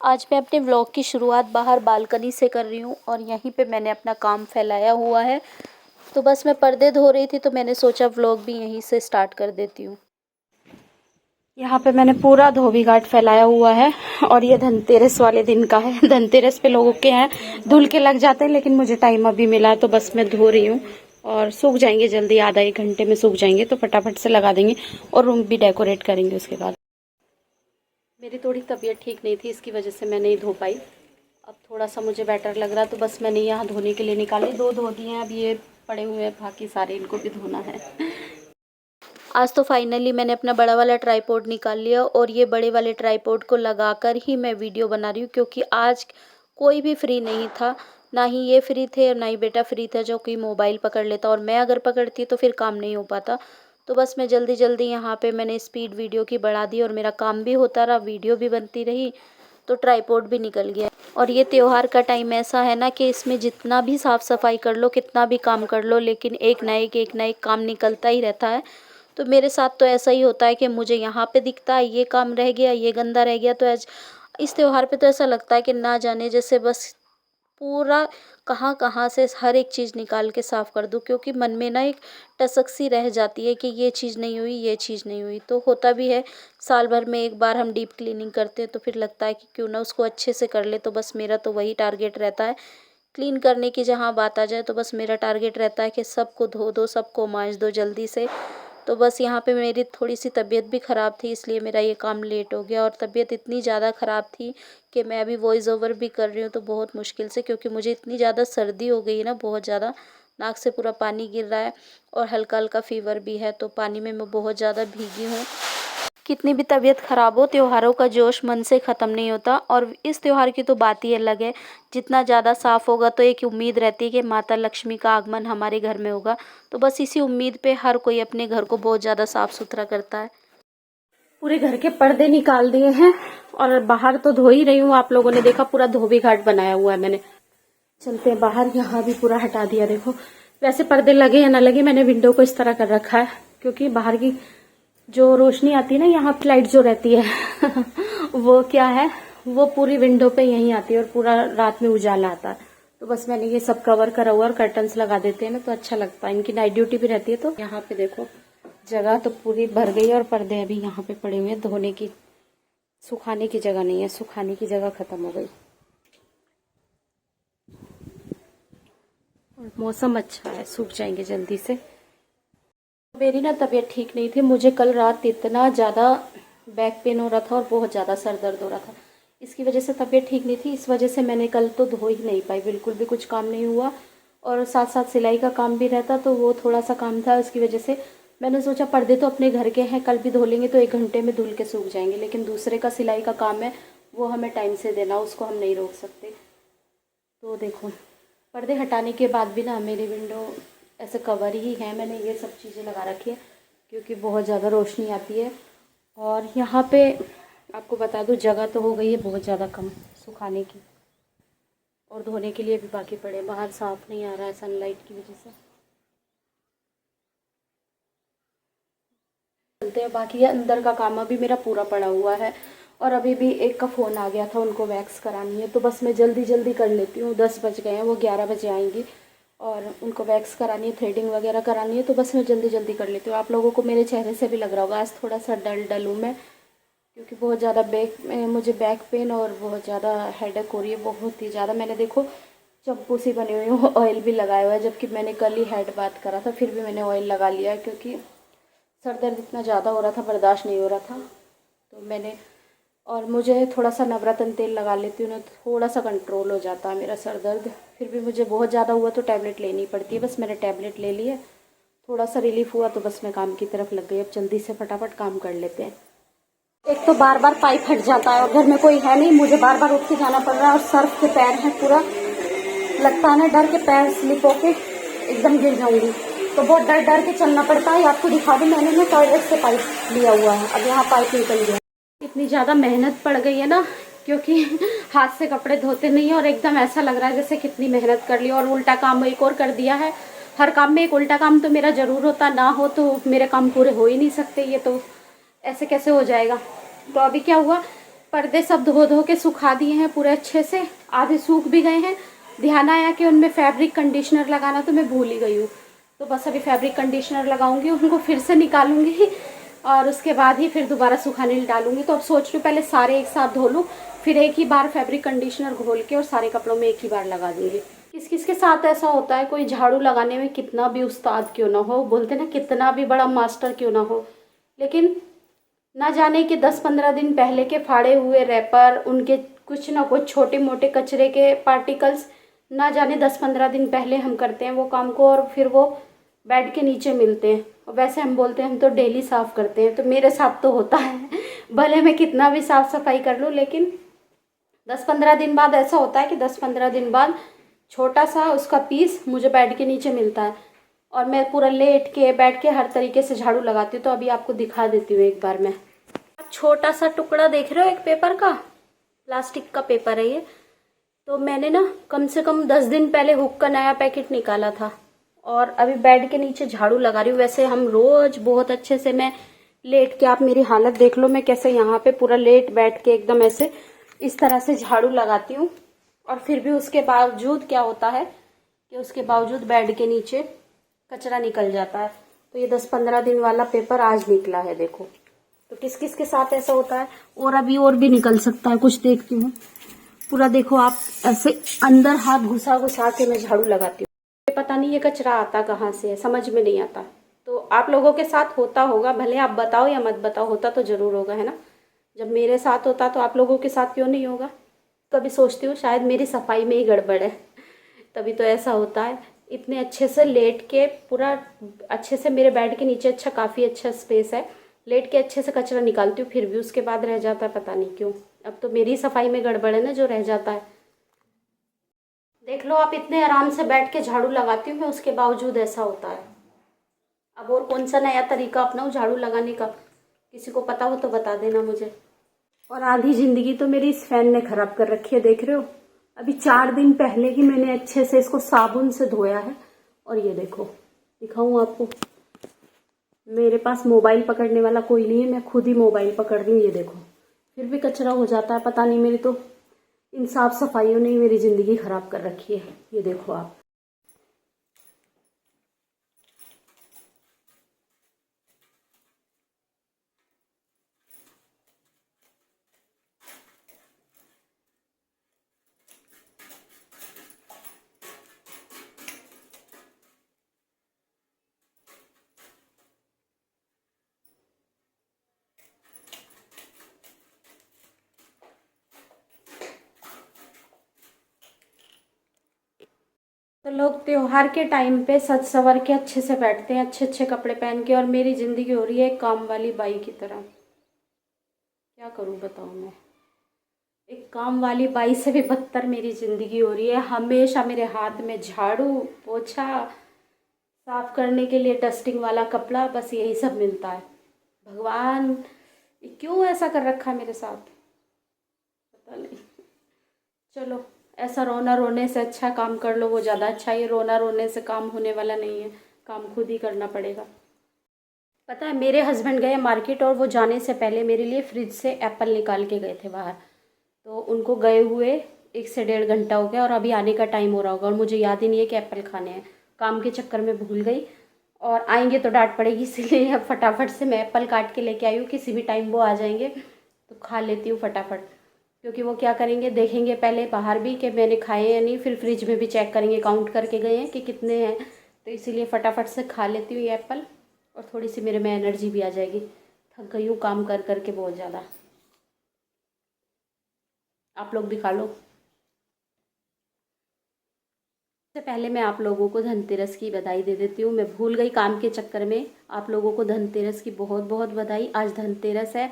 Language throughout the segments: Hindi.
आज मैं अपने व्लॉग की शुरुआत बाहर बालकनी से कर रही हूँ और यहीं पे मैंने अपना काम फैलाया हुआ है। तो बस मैं पर्दे धो रही थी तो मैंने सोचा व्लॉग भी यहीं से स्टार्ट कर देती हूँ। यहाँ पे मैंने पूरा धोबी घाट फैलाया हुआ है और ये धनतेरस वाले दिन का है। धनतेरस पे लोगों के हैं धुल के लग जाते हैं, लेकिन मुझे टाइम अभी मिला तो बस मैं धो रही हूँ और सूख जाएंगे जल्दी, आधा एक घंटे में सूख जाएंगे तो फटाफट से लगा देंगे और रूम भी डेकोरेट करेंगे उसके बाद। मेरी थोड़ी तबीयत ठीक नहीं थी, इसकी वजह से मैं नहीं धो पाई। अब थोड़ा सा मुझे बेटर लग रहा है तो बस मैंने यहाँ धोने के लिए निकाले, 2 धो दिए हैं, अब ये पड़े हुए हैं बाकी सारे, इनको भी धोना है। आज तो फाइनली मैंने अपना बड़ा वाला ट्राइपॉड निकाल लिया और ये बड़े वाले ट्राइपॉड को लगाकर ही मैं वीडियो बना रही हूँ, क्योंकि आज कोई भी फ्री नहीं था, ना ही ये फ्री थे और ना ही बेटा फ्री था जो कि मोबाइल पकड़ लेता, और मैं अगर पकड़ती तो फिर काम नहीं हो पाता। तो बस मैं जल्दी जल्दी यहाँ पे मैंने स्पीड वीडियो की बढ़ा दी और मेरा काम भी होता रहा, वीडियो भी बनती रही, तो ट्राइपॉड भी निकल गया। और ये त्योहार का टाइम ऐसा है ना कि इसमें जितना भी साफ़ सफाई कर लो, कितना भी काम कर लो, लेकिन एक ना एक काम निकलता ही रहता है। तो मेरे साथ तो ऐसा ही होता है कि मुझे यहाँ पे दिखता है ये काम रह गया, ये गंदा रह गया, तो आज इस त्योहार पे तो ऐसा लगता है कि ना जाने जैसे बस पूरा कहाँ कहाँ से हर एक चीज़ निकाल के साफ़ कर दूँ, क्योंकि मन में ना एक टसक सी रह जाती है कि ये चीज़ नहीं हुई, ये चीज़ नहीं हुई। तो होता भी है, साल भर में एक बार हम डीप क्लीनिंग करते हैं तो फिर लगता है कि क्यों ना उसको अच्छे से कर ले। तो बस मेरा तो वही टारगेट रहता है, क्लीन करने की जहाँ बात आ जाए तो बस मेरा टारगेट रहता है कि सबको धो दो, सबको मांज दो जल्दी से। तो बस यहाँ पे मेरी थोड़ी सी तबीयत भी ख़राब थी, इसलिए मेरा ये काम लेट हो गया, और तबीयत इतनी ज़्यादा ख़राब थी कि मैं अभी वॉइस ओवर भी कर रही हूँ तो बहुत मुश्किल से, क्योंकि मुझे इतनी ज़्यादा सर्दी हो गई है ना, बहुत ज़्यादा नाक से पूरा पानी गिर रहा है और हल्का हल्का फीवर भी है, तो पानी में मैं बहुत ज़्यादा भीगी हूँ। कितनी भी तबीयत ख़राब हो, त्योहारों का जोश मन से ख़त्म नहीं होता, और इस त्योहार की तो बात ही अलग है। जितना ज़्यादा साफ़ होगा तो एक उम्मीद रहती है कि माता लक्ष्मी का आगमन हमारे घर में होगा, तो बस इसी उम्मीद पे हर कोई अपने घर को बहुत ज़्यादा साफ़ सुथरा करता है। पूरे घर के पर्दे निकाल दिए हैं और बाहर तो धो ही रही हूँ, आप लोगों ने देखा पूरा धोबी घाट बनाया हुआ है मैंने। चलते हैं बाहर, यहाँ भी पूरा हटा दिया। देखो वैसे पर्दे लगे या ना लगे, मैंने विंडो को इस तरह कर रखा है, क्योंकि बाहर की जो रोशनी आती है ना, यहाँ पे लाइट जो रहती है वो क्या है, वो पूरी विंडो पे यहीं आती है और पूरा रात में उजाला आता है। तो बस मैंने ये सब कवर करा हुआ और कर्टन्स लगा देते हैं ना तो अच्छा लगता है, इनकी नाइट ड्यूटी भी रहती है। तो यहाँ पे देखो जगह तो पूरी भर गई है और पर्दे अभी यहाँ पे पड़े हुए हैं, धोने की, सुखाने की जगह नहीं है, सुखाने की जगह खत्म हो गई। और मौसम अच्छा है, सूख जाएंगे जल्दी से। मेरी ना तबीयत ठीक नहीं थी, मुझे कल रात इतना ज़्यादा बैक पेन हो रहा था और बहुत ज़्यादा सर दर्द हो रहा था, इसकी वजह से तबीयत ठीक नहीं थी। इस वजह से मैंने कल तो धो ही नहीं पाई, बिल्कुल भी कुछ काम नहीं हुआ, और साथ साथ सिलाई का काम भी रहता तो वो थोड़ा सा काम था, उसकी वजह से मैंने सोचा पर्दे तो अपने घर के हैं, कल भी धो लेंगे तो 1 घंटे में धुल के सूख जाएंगे, लेकिन दूसरे का सिलाई का काम है, वो हमें टाइम से देना, उसको हम नहीं रोक सकते। तो देखो पर्दे हटाने के बाद भी ना मेरी विंडो ऐसे कवर ही है, मैंने ये सब चीज़ें लगा रखी है क्योंकि बहुत ज़्यादा रोशनी आती है। और यहाँ पे आपको बता दूँ जगह तो हो गई है बहुत ज़्यादा कम सुखाने की, और धोने के लिए भी बाकी पड़े, बाहर साफ नहीं आ रहा है सनलाइट की वजह से। चलते हैं, बाकी अंदर का काम अभी मेरा पूरा पड़ा हुआ है, और अभी भी एक का फ़ोन आ गया था, उनको वैक्स करानी है, तो बस मैं जल्दी जल्दी कर लेती हूँ। 10 बज गए हैं, वो 11 बजे आएंगी और उनको वैक्स करानी है, थ्रेडिंग वगैरह करानी है, तो बस मैं जल्दी जल्दी कर लेती हूँ। आप लोगों को मेरे चेहरे से भी लग रहा होगा आज थोड़ा सा डल हूँ मैं, क्योंकि बहुत ज़्यादा मुझे बैक पेन और बहुत ज़्यादा हेडेक हो रही है, बहुत ही ज़्यादा। मैंने देखो चंपू सी बनी हुई हूँ, ऑयल भी लगाया हुआ है, जबकि मैंने कल ही हेड बात करा था, फिर भी मैंने ऑयल लगा लिया है, क्योंकि सर दर्द इतना ज़्यादा हो रहा था, बर्दाश्त नहीं हो रहा था, तो मैंने, और मुझे थोड़ा सा नवरत्न तेल लगा लेती हूँ ना, थोड़ा सा कंट्रोल हो जाता है मेरा सर दर्द। फिर भी मुझे बहुत ज़्यादा हुआ तो टैबलेट लेनी पड़ती है, बस मैंने टैबलेट ले ली है, थोड़ा सा रिलीफ हुआ तो बस मैं काम की तरफ लग गई। अब जल्दी से फटाफट काम कर लेते हैं। एक तो बार बार पाइप हट जाता है और घर में कोई है नहीं, मुझे बार बार उठ के जाना पड़ रहा है, और सर्फ के पैर हैं, पूरा लगता है ना डर के पैर स्लिप होके एकदम गिर जाऊंगी, तो बहुत डर डर के चलना पड़ता है। आपको दिखा दूं, मैंने ना टॉयलेट से पाइप लिया हुआ है, अब यहाँ पाइप निकल गया। इतनी ज़्यादा मेहनत पड़ गई है ना, क्योंकि हाथ से कपड़े धोते नहीं है, और एकदम ऐसा लग रहा है जैसे कितनी मेहनत कर ली, और उल्टा काम एक और कर दिया है। हर काम में एक उल्टा काम तो मेरा ज़रूर होता, ना हो तो मेरे काम पूरे हो ही नहीं सकते, ये तो ऐसे कैसे हो जाएगा। तो अभी क्या हुआ, पर्दे सब धो धो के सुखा दिए हैं पूरे अच्छे से, आधे सूख भी गए हैं। ध्यान आया कि उनमें फैब्रिक कंडीशनर लगाना, तो मैं भूल ही गई हूँ। तो बस अभी फैब्रिक कंडीशनर लगाऊंगी, उनको फिर से निकालूंगी और उसके बाद ही फिर दोबारा सुखाने डालूंगी। तो अब सोच रही हूँ पहले सारे एक साथ धो लूँ, फिर एक ही बार फैब्रिक कंडीशनर घोल के और सारे कपड़ों में एक ही बार लगा दूंगी। किस किस के साथ ऐसा होता है, कोई झाड़ू लगाने में कितना भी उस्ताद क्यों ना हो, बोलते ना कितना भी बड़ा मास्टर क्यों ना हो, लेकिन ना जाने कि 10-15 दिन पहले के फाड़े हुए रैपर, उनके कुछ ना कुछ छोटे मोटे कचरे के पार्टिकल्स, ना जाने 10-15 दिन पहले हम करते हैं वो काम को और फिर वो बेड के नीचे मिलते हैं। और वैसे हम बोलते हैं हम तो डेली साफ़ करते हैं, तो मेरे साथ तो होता है भले मैं कितना भी साफ़ सफाई कर लूँ, लेकिन 10-15 दिन बाद ऐसा होता है कि 10-15 दिन बाद छोटा सा उसका पीस मुझे बेड के नीचे मिलता है और मैं पूरा लेट के बैठ के हर तरीके से झाड़ू लगाती हूँ। तो अभी आपको दिखा देती हूँ एक बार मैं। छोटा सा टुकड़ा देख रहे हो एक पेपर का, प्लास्टिक का पेपर है ये। तो मैंने ना कम से कम 10 दिन पहले हुक का नया पैकेट निकाला था और अभी बेड के नीचे झाड़ू लगा रही हूँ। वैसे हम रोज बहुत अच्छे से, मैं लेट के, आप मेरी हालत देख लो मैं कैसे यहाँ पे पूरा लेट बैठ के एकदम ऐसे इस तरह से झाड़ू लगाती हूँ। और फिर भी उसके बावजूद क्या होता है कि उसके बावजूद बेड के नीचे कचरा निकल जाता है। तो ये 10-15 दिन वाला पेपर आज निकला है, देखो। तो किस किस के साथ ऐसा होता है, और अभी और भी निकल सकता है, कुछ देखती हूँ पूरा। देखो आप, ऐसे अंदर हाथ घुसा घुसा के मैं झाड़ू लगाती हूँ। पता नहीं ये कचरा आता कहाँ से है, समझ में नहीं आता। तो आप लोगों के साथ होता होगा, भले आप बताओ या मत बताओ, होता तो जरूर होगा, है ना। जब मेरे साथ होता तो आप लोगों के साथ क्यों नहीं होगा। कभी सोचती हूँ शायद मेरी सफाई में ही गड़बड़ है, तभी तो ऐसा होता है। इतने अच्छे से लेट के पूरा अच्छे से, मेरे बेड के नीचे अच्छा काफ़ी अच्छा स्पेस है, लेट के अच्छे से कचरा निकालती हूँ, फिर भी उसके बाद रह जाता है, पता नहीं क्यों। अब तो मेरी सफाई में गड़बड़ है ना, जो रह जाता है। देख लो आप, इतने आराम से बैठ के झाड़ू लगाती हूँ मैं, उसके बावजूद ऐसा होता है। अब और कौन सा नया तरीका अपनाऊँ झाड़ू लगाने का, किसी को पता हो तो बता देना मुझे। और आधी ज़िंदगी तो मेरी इस फैन ने ख़राब कर रखी है, देख रहे हो। अभी 4 दिन पहले ही मैंने अच्छे से इसको साबुन से धोया है और ये देखो, दिखाऊँ आपको। मेरे पास मोबाइल पकड़ने वाला कोई नहीं है, मैं खुद ही मोबाइल पकड़ रही हूँ, ये देखो। फिर भी कचरा हो जाता है, पता नहीं, मेरी तो इन साफ सफाइयों ने ही मेरी ज़िंदगी ख़राब कर रखी है। ये देखो आप। तो लोग त्योहार के टाइम पे सज सवर के अच्छे से बैठते हैं, अच्छे अच्छे कपड़े पहन के, और मेरी ज़िंदगी हो रही है एक काम वाली बाई की तरह। क्या करूं बताओ मैं। एक काम वाली बाई से भी बदतर मेरी ज़िंदगी हो रही है। हमेशा मेरे हाथ में झाड़ू, पोछा, साफ करने के लिए डस्टिंग वाला कपड़ा, बस यही सब मिलता है। भगवान, ये क्यों ऐसा कर रखा है मेरे साथ, पता नहीं। चलो, ऐसा रोना रोने से अच्छा काम कर लो, वो ज़्यादा अच्छा है। ये रोना रोने से काम होने वाला नहीं है, काम खुद ही करना पड़ेगा। पता है, मेरे हस्बैंड गए मार्केट और वो जाने से पहले मेरे लिए फ्रिज से एप्पल निकाल के गए थे बाहर। तो उनको गए हुए 1 से 1.5 घंटा हो गया और अभी आने का टाइम हो रहा होगा और मुझे याद ही नहीं है कि एप्पल खाने हैं। काम के चक्कर में भूल गई और आएंगे तो डांट पड़ेगी, इसीलिए अब फटाफट से मैं एप्पल काट के लेके आई हूँ। किसी भी टाइम वो आ जाएंगे तो खा लेती हूँ फटाफट, क्योंकि वो क्या करेंगे, देखेंगे पहले बाहर भी कि मैंने खाए या नहीं, फिर फ्रिज में भी चेक करेंगे, काउंट करके गए हैं कि कितने हैं। तो इसीलिए फटाफट से खा लेती हूँ ये एप्पल और थोड़ी सी मेरे में एनर्जी भी आ जाएगी। थक गई हूँ काम कर करके बहुत ज़्यादा। आप लोग भी खा लो। सबसे पहले मैं आप लोगों को धनतेरस की बधाई दे देती हूँ, मैं भूल गई काम के चक्कर में। आप लोगों को धनतेरस की बहुत बहुत बधाई। आज धनतेरस है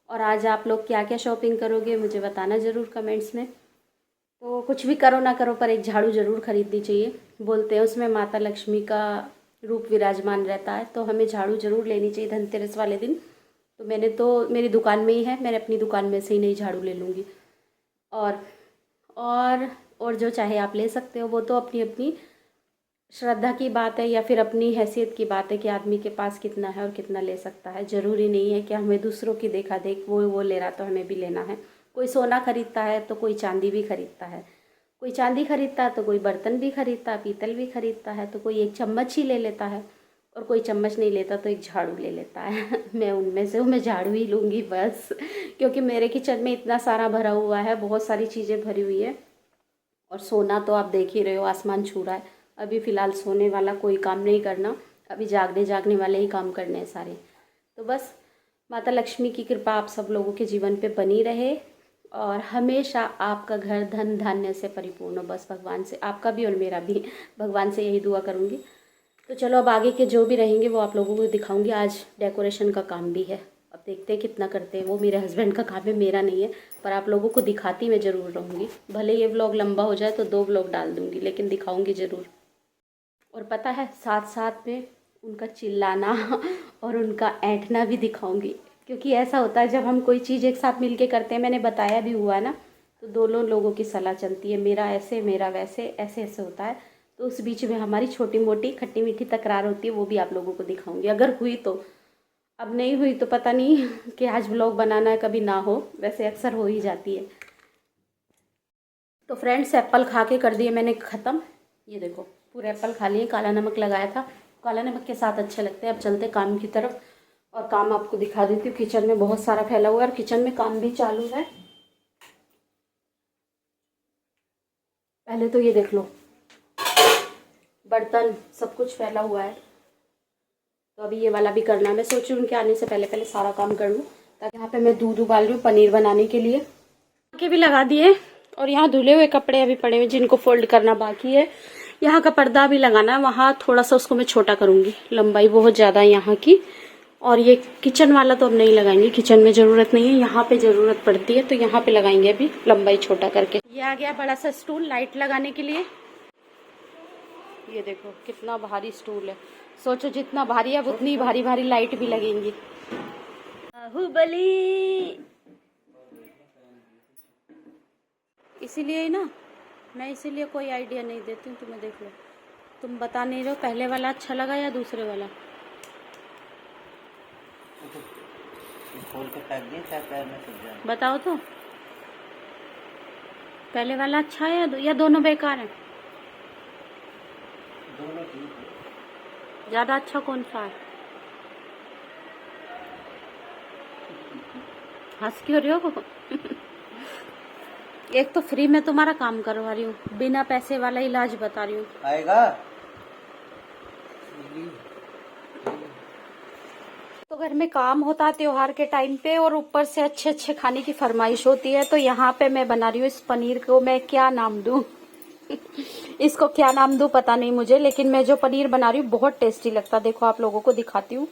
और आज आप लोग क्या क्या शॉपिंग करोगे मुझे बताना ज़रूर कमेंट्स में। तो कुछ भी करो ना करो पर एक झाड़ू ज़रूर खरीदनी चाहिए। बोलते हैं उसमें माता लक्ष्मी का रूप विराजमान रहता है, तो हमें झाड़ू ज़रूर लेनी चाहिए धनतेरस वाले दिन। तो मैंने तो, मेरी दुकान में ही है, मैंने अपनी दुकान में से ही नई झाड़ू ले लूँगी। और और और जो चाहे आप ले सकते हो, वो तो अपनी अपनी श्रद्धा की बात है या फिर अपनी हैसियत की बात है कि आदमी के पास कितना है और कितना ले सकता है। ज़रूरी नहीं है कि हमें दूसरों की देखा देख वो ले रहा तो हमें भी लेना है। कोई सोना खरीदता है तो कोई चांदी भी खरीदता है, कोई चांदी खरीदता है तो कोई बर्तन भी खरीदता है, पीतल भी खरीदता है, तो कोई एक चम्मच ही ले लेता है, और कोई चम्मच नहीं लेता तो एक झाड़ू ले लेता है। मैं उनमें से हूँ, मैं झाड़ू ही लूँगी बस, क्योंकि मेरे किचन में इतना सारा भरा हुआ है, बहुत सारी चीज़ें भरी हुई है। और सोना तो आप देख ही रहे हो, आसमान छू रहा है। अभी फ़िलहाल सोने वाला कोई काम नहीं करना, अभी जागने वाले ही काम करने हैं सारे। तो बस माता लक्ष्मी की कृपा आप सब लोगों के जीवन पे बनी रहे, और हमेशा आपका घर धन धान्य से परिपूर्ण हो। बस भगवान से, आपका भी और मेरा भी, भगवान से यही दुआ करूँगी। तो चलो अब आगे के जो भी रहेंगे वो आप लोगों को दिखाऊंगी। आज डेकोरेशन का काम भी है, अब देखते हैं कितना करते हैं। वो मेरे हस्बैंड का काम है, मेरा नहीं है, पर आप लोगों को दिखाती मैं ज़रूर रहूँगी। भले ये व्लॉग लंबा हो जाए तो 2 व्लॉग डाल दूँगी, लेकिन दिखाऊँगी ज़रूर। और पता है, साथ साथ में उनका चिल्लाना और उनका ऐंठना भी दिखाऊँगी, क्योंकि ऐसा होता है जब हम कोई चीज़ एक साथ मिल के करते हैं, मैंने बताया भी हुआ है ना, तो दोनों लोगों की सलाह चलती है, मेरा ऐसे मेरा वैसे, ऐसे ऐसे होता है। तो उस बीच में हमारी छोटी मोटी खट्टी मीठी तकरार होती है, वो भी आप लोगों को दिखाऊंगी अगर हुई तो। अब नहीं हुई तो पता नहीं कि आज व्लॉग बनाना है, कभी ना हो, वैसे अक्सर हो ही जाती है। तो फ्रेंड्स, एप्पल खा के कर दिए मैंने ख़त्म। ये देखो पूरे एप्पल खा लिए, काला नमक लगाया था, काला नमक के साथ अच्छे लगते हैं। अब चलते काम की तरफ, और काम आपको दिखा देती हूँ। किचन में बहुत सारा फैला हुआ है और किचन में काम भी चालू है। पहले तो ये देख लो, बर्तन सब कुछ फैला हुआ है, तो अभी ये वाला भी करना है। मैं सोच रही हूँ उनके आने से पहले पहले सारा काम कर लूँ, ताकि यहाँ पे मैं दूध उबाल रही हूँ पनीर बनाने के लिए। के भी लगा दिए, और यहाँ धुले हुए कपड़े अभी पड़े हुए जिनको फोल्ड करना बाकी है। यहाँ का पर्दा भी लगाना है, वहाँ थोड़ा सा उसको मैं छोटा करूँगी, लंबाई बहुत ज़्यादा है यहाँ की। और ये किचन वाला तो अब नहीं लगाएंगे, किचन में ज़रूरत नहीं है, यहाँ पे ज़रूरत पड़ती है, तो यहाँ पे लगाएंगे अभी लंबाई छोटा करके। ये आ गया बड़ा सा स्टूल लाइट लगाने के लिए। ये देखो कितना भारी स्टूल है, सोचो जितना भारी है उतनी भारी भारी लाइट भी लगेंगी। बाहुबली, इसीलिए ही ना, मैं इसीलिए कोई आइडिया नहीं देती हूँ तुम्हें। देख लो, तुम बता नहीं रहे हो पहले वाला अच्छा लगा या दूसरे वाला। खोल के फेंक दिए, पैर में फंस जाए। बताओ तो, पहले वाला अच्छा है या दोनों बेकार है? दोनों ठीक है। ज्यादा अच्छा कौन सा है? हंस क्यों रहे हो? एक तो फ्री में तुम्हारा काम करवा रही हूँ, बिना पैसे वाला इलाज बता रही हूँ। आएगा तो घर में काम होता है त्योहार के टाइम पे, और ऊपर से अच्छे अच्छे खाने की फरमाइश होती है। तो यहाँ पे मैं बना रही हूँ इस पनीर को, मैं क्या नाम दूं? इसको क्या नाम दूं पता नहीं मुझे, लेकिन मैं जो पनीर बना रही हूँ बहुत टेस्टी लगता है। देखो आप लोगों को दिखाती हूँ,